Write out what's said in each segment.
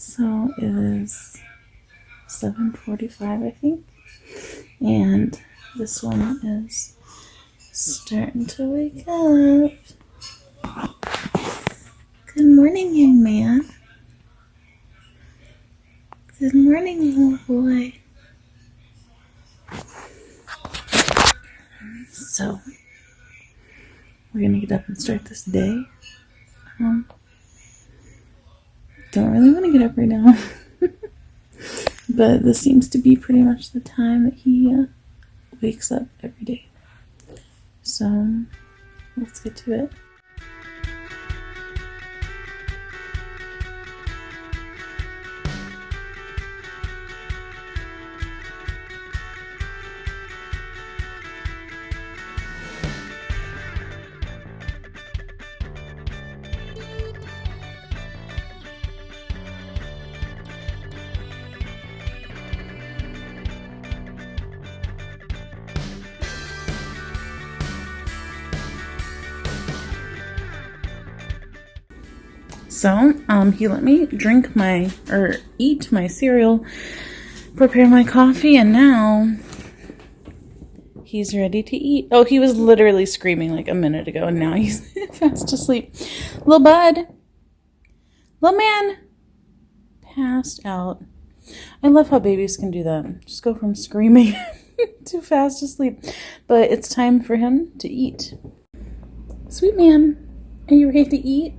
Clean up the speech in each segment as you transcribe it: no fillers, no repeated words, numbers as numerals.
So it is 7:45, I think, and this one is starting to wake up. Good morning, young man. Good morning, little boy. So we're gonna get up and start this day. Don't really want to get up right now. But this seems to be pretty much the time that he wakes up every day. So let's get to it. So, he let me eat my cereal, prepare my coffee, and now he's ready to eat. Oh, he was literally screaming like a minute ago, and now he's fast asleep. Little bud. Little man. Passed out. I love how babies can do that. Just go from screaming to fast asleep. But it's time for him to eat. Sweet man, are you ready to eat?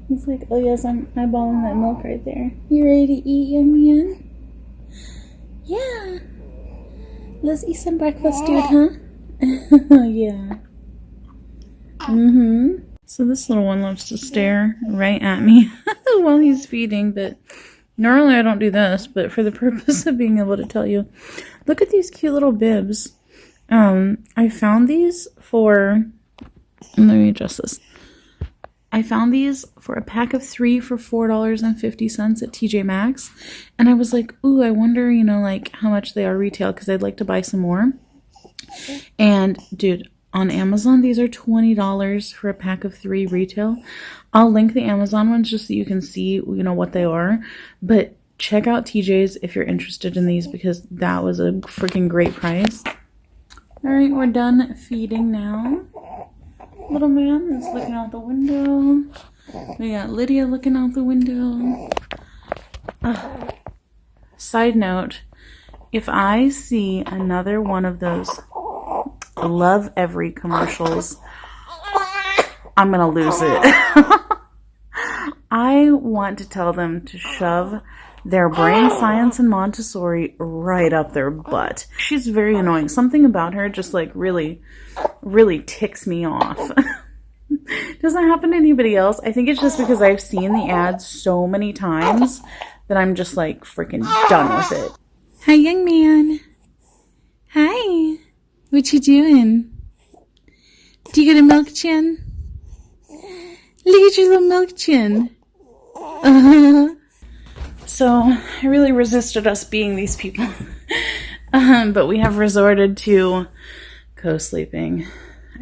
He's like, oh yes, I'm eyeballing that milk right there. You ready to eat, young man? Yeah. Let's eat some breakfast, dude, huh? Yeah. So this little one loves to stare right at me while he's feeding, but normally I don't do this, but for the purpose of being able to tell you, look at these cute little bibs. I found these for, let me adjust this. I found these for a pack of 3 for $4.50 at TJ Maxx. And I was like, ooh, I wonder, like how much they are retail because I'd like to buy some more. And dude, on Amazon, these are $20 for a pack of 3 retail. I'll link the Amazon ones just so you can see, what they are. But check out TJ's if you're interested in these because that was a freaking great price. All right, we're done feeding now. Little man is looking out the window. We got Lydia looking out the window. Side note, if I see another one of those Love Every commercials, I'm gonna lose it. I want to tell them to shove their brain science and Montessori right up their butt. She's very annoying. Something about her just like really ticks me off. Doesn't happen to anybody else. I think it's just because I've seen the ads so many times that I'm just like freaking done with it. Hi, young man. Hi. What you doing? Do you get a milk chin? Look at your little milk chin. So I really resisted us being these people. But we have resorted to co-sleeping.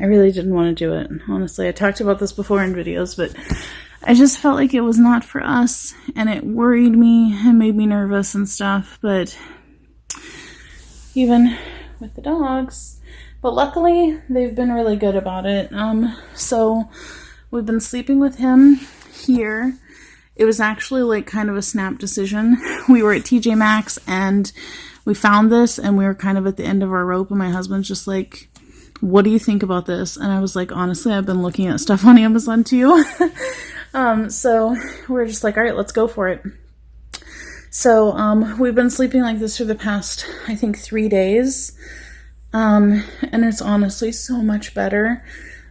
I really didn't want to do it. Honestly, I talked about this before in videos, but I just felt like it was not for us, and it worried me and made me nervous and stuff, but even with the dogs. But luckily, they've been really good about it. So we've been sleeping with him here. It was actually like kind of a snap decision. We were at TJ Maxx and we found this and we were kind of at the end of our rope, and my husband's just like, what do you think about this? And I was like, honestly, I've been looking at stuff on Amazon too. So we're just like, all right, let's go for it. So we've been sleeping like this for the past, I think, 3 days. And it's honestly so much better,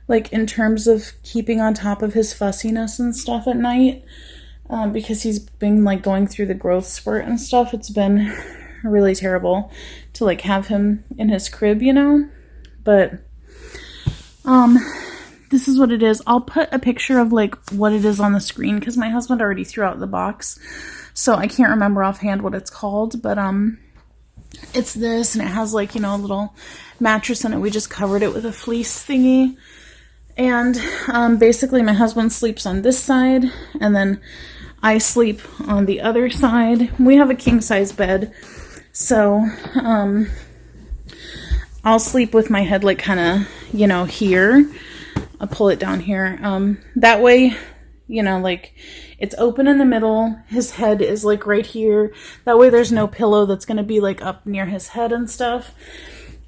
like in terms of keeping on top of his fussiness and stuff at night, because he's been like going through the growth spurt and stuff. It's been really terrible to like have him in his crib, but this is what it is. I'll put a picture of like what it is on the screen because my husband already threw out the box, so I can't remember offhand what it's called, but it's this, and it has like, a little mattress in it. We just covered it with a fleece thingy, and basically my husband sleeps on this side, and then I sleep on the other side. We have a king size bed, so I'll sleep with my head like kind of, you know, here. I'll pull it down here. That way, you know, like it's open in the middle. His head is like right here. That way there's no pillow that's going to be like up near his head and stuff.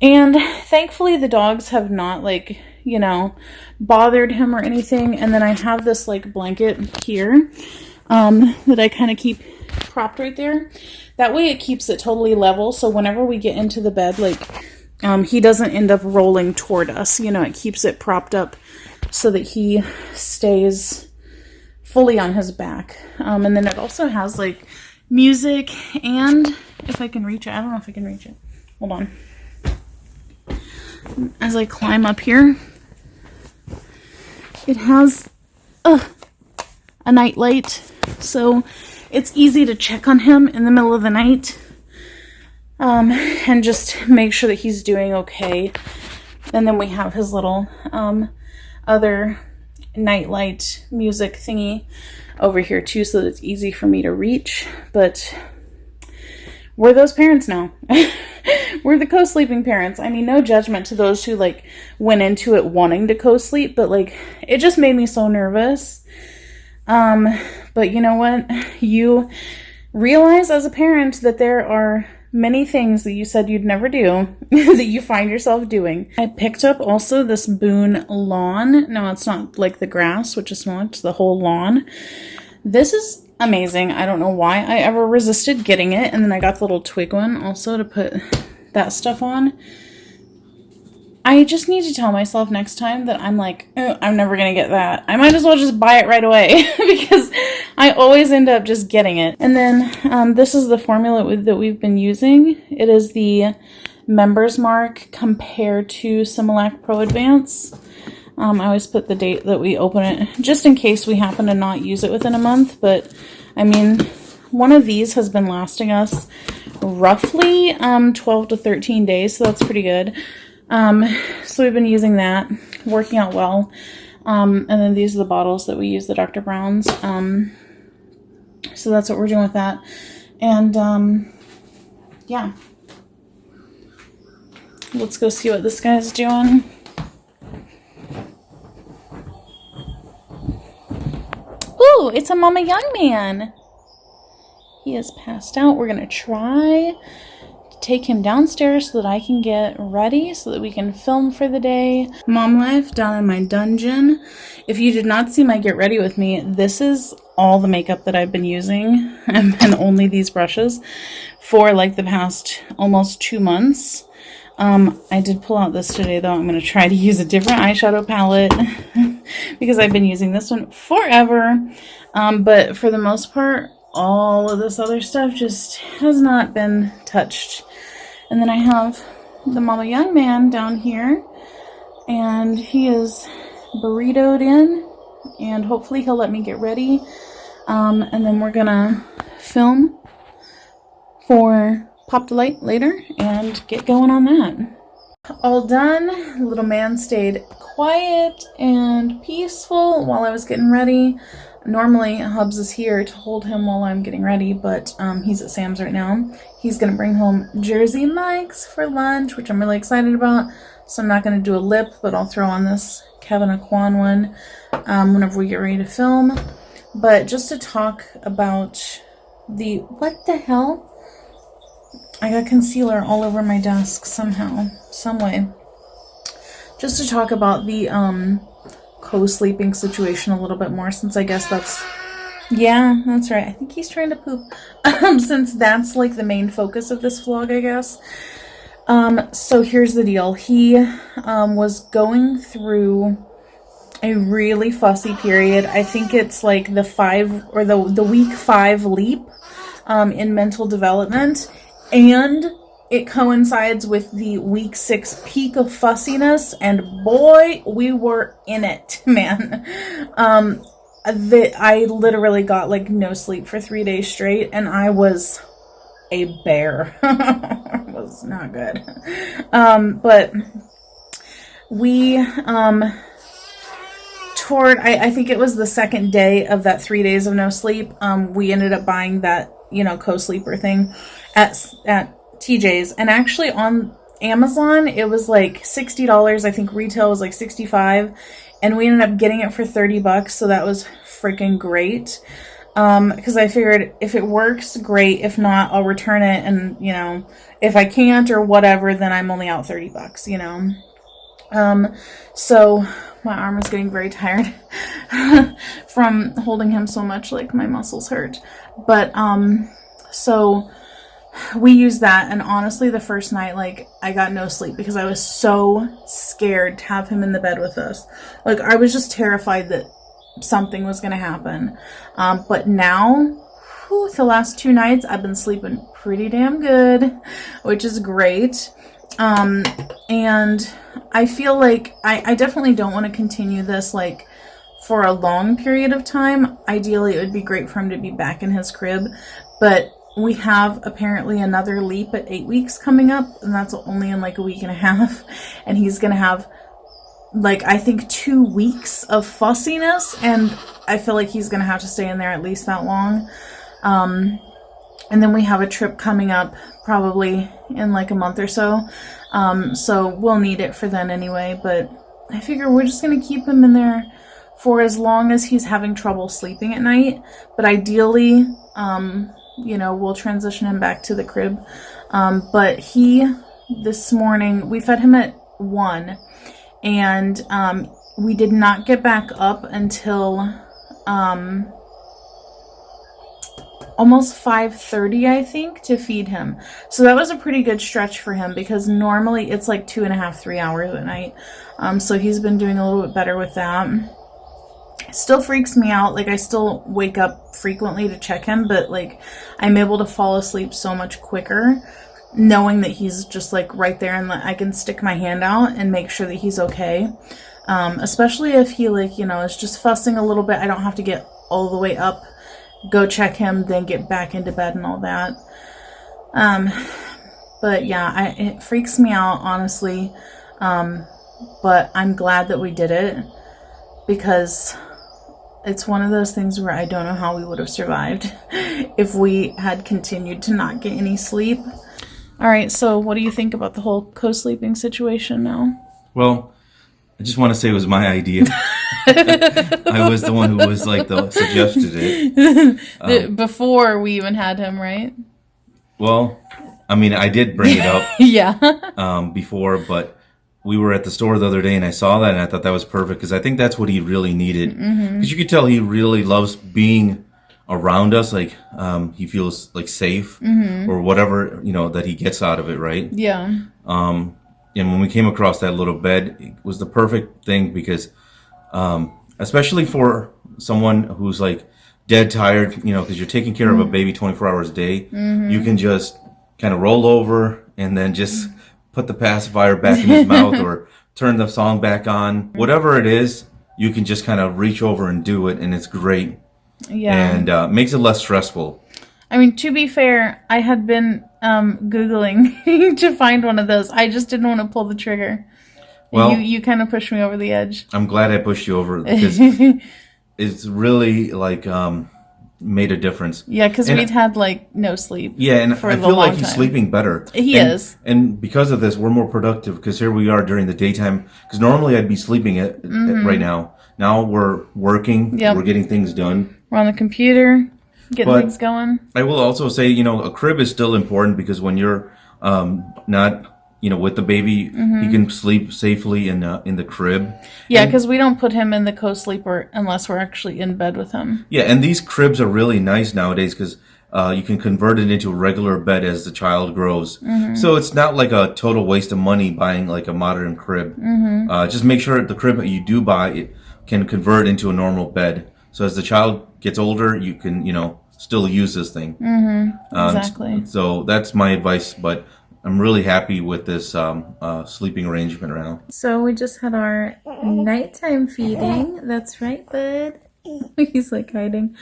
And thankfully the dogs have not like, you know, bothered him or anything. And then I have this like blanket here that I kind of keep propped right there. That way it keeps it totally level. So whenever we get into the bed, like he doesn't end up rolling toward us. You know, it keeps it propped up so that he stays fully on his back. And then it also has like music, and if I can reach it, I don't know if I can reach it. Hold on. As I climb up here, it has a night light, so it's easy to check on him in the middle of the night. And just make sure that he's doing okay. And then we have his little other nightlight music thingy over here too, so that it's easy for me to reach. But we're those parents now. We're the co-sleeping parents. I mean, no judgment to those who like went into it wanting to co-sleep, but like it just made me so nervous. But you know what? You realize as a parent that there are many things that you said you'd never do that you find yourself doing. I picked up also this Boone lawn. No, it's not like the grass, which is small, it's the whole lawn. This is amazing. I don't know why I ever resisted getting it. And then I got the little twig one also to put that stuff on. I just need to tell myself next time that I'm like, oh, I'm never going to get that. I might as well just buy it right away because I always end up just getting it. And then this is the formula that we've been using. It is the Members Mark compared to Similac Pro Advance. I always put the date that we open it just in case we happen to not use it within a month. But I mean, one of these has been lasting us roughly 12 to 13 days. So that's pretty good. So we've been using that, working out well. And then these are the bottles that we use, the Dr. Brown's. So that's what we're doing with that. And, yeah. Let's go see what this guy's doing. Ooh, it's a Mama Young Man. He is passed out. We're going to try take him downstairs so that I can get ready so that we can film for the day. Mom life down in my dungeon. If you did not see my get ready with me, this is all the makeup that I've been using and only these brushes for like the past almost 2 months. I did pull out this today though. I'm going to try to use a different eyeshadow palette because I've been using this one forever. But for the most part, all of this other stuff just has not been touched. And then I have the Mama Young Man down here, and he is burritoed in, and hopefully he'll let me get ready. And then we're gonna film for Pop Delight later and get going on that. All done. Little man stayed quiet and peaceful while I was getting ready. Normally Hubs is here to hold him while I'm getting ready, but he's at Sam's right now. He's going to bring home Jersey Mike's for lunch, which I'm really excited about. So I'm not going to do a lip, but I'll throw on this Kevin Aquan one whenever we get ready to film. But just to talk about the... What the hell? I got concealer all over my desk somehow, some way. Just to talk about the co-sleeping situation a little bit more, since I guess that's... Yeah, that's right. I think he's trying to poop. Since that's like the main focus of this vlog, I guess. So here's the deal. He was going through a really fussy period. I think it's like the week 5 leap in mental development. And it coincides with the week 6 peak of fussiness, and boy, we were in it, man. I literally got like no sleep for 3 days straight, and I was a bear. It was not good. But we I think it was the second day of that 3 days of no sleep, we ended up buying that, co-sleeper thing at TJ's. And actually on Amazon, it was like $60. I think retail was like $65. And we ended up getting it for $30. So that was freaking great. Because I figured if it works, great. If not, I'll return it. And, if I can't or whatever, then I'm only out $30, So my arm is getting very tired from holding him so much, like my muscles hurt. But, so we used that, and honestly, the first night, like, I got no sleep because I was so scared to have him in the bed with us. Like, I was just terrified that something was going to happen. But now, the last 2 nights, I've been sleeping pretty damn good, which is great. And I feel like I definitely don't want to continue this, like, for a long period of time. Ideally, it would be great for him to be back in his crib, but we have apparently another leap at 8 weeks coming up, and that's only in like a week and a half, and he's gonna have, like, I think 2 weeks of fussiness, and I feel like he's gonna have to stay in there at least that long. And then we have a trip coming up probably in like a month or so. So we'll need it for then anyway, but I figure we're just going to keep him in there for as long as he's having trouble sleeping at night. But ideally, we'll transition him back to the crib. But this morning, we fed him at 1, and we did not get back up until almost 5:30, I think, to feed him. So that was a pretty good stretch for him because normally it's like 2.5, 3 hours at night. So he's been doing a little bit better with that. It still freaks me out. Like, I still wake up frequently to check him, but like, I'm able to fall asleep so much quicker knowing that he's just like right there, and I can stick my hand out and make sure that he's okay. Especially if he, like, is just fussing a little bit. I don't have to get all the way up, go check him, then get back into bed and all that. But yeah, it freaks me out, honestly. But I'm glad that we did it because it's one of those things where I don't know how we would have survived if we had continued to not get any sleep. All right, so what do you think about the whole co-sleeping situation now? Well, I just want to say it was my idea. I was the one who was suggested it. Before we even had him, right? Well, I mean, I did bring it up yeah. Before, but we were at the store the other day and I saw that and I thought that was perfect because I think that's what he really needed. Because you could tell he really loves being around us, like he feels like safe or whatever, that he gets out of it, right? Yeah. And when we came across that little bed, it was the perfect thing because, especially for someone who's like dead tired, because you're taking care of a baby 24 hours a day, you can just kind of roll over and then just put the pacifier back in his mouth or turn the song back on. Whatever it is, you can just kind of reach over and do it, and it's great. Yeah. And makes it less stressful. I mean, to be fair, I had been Googling to find one of those. I just didn't want to pull the trigger. Well, you kind of pushed me over the edge. I'm glad I pushed you over because it's really made a difference. Yeah, because we'd had like no sleep. Yeah, and I feel like he's sleeping better. He is. And because of this, we're more productive because here we are during the daytime. Because normally I'd be sleeping right now. Now we're working. Yep. We're getting things done. We're on the computer. Getting things going. I will also say, a crib is still important because when you're not, with the baby, you can sleep safely in the crib. Yeah, because we don't put him in the co-sleeper unless we're actually in bed with him. Yeah, and these cribs are really nice nowadays because you can convert it into a regular bed as the child grows. So it's not like a total waste of money buying like a modern crib. Just make sure the crib that you do buy it can convert into a normal bed. So as the child gets older, you can, still use this thing. Exactly. So that's my advice, but I'm really happy with this sleeping arrangement now. So we just had our nighttime feeding. That's right, bud. He's like hiding.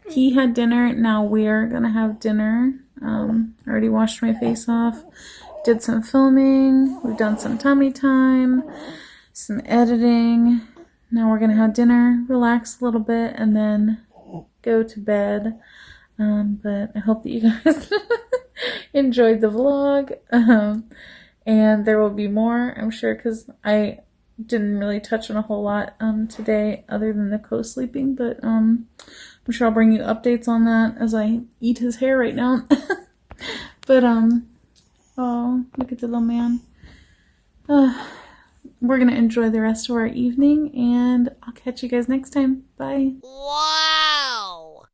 He had dinner. Now we're going to have dinner. I already washed my face off. Did some filming. We've done some tummy time. some editing. Now we're gonna have dinner, relax a little bit, and then go to bed. But I hope that you guys enjoyed the vlog. And there will be more, I'm sure, because I didn't really touch on a whole lot today other than the co-sleeping. But I'm sure I'll bring you updates on that as I eat his hair right now. But oh, look at the little man. We're gonna enjoy the rest of our evening, and I'll catch you guys next time. Bye. Wow.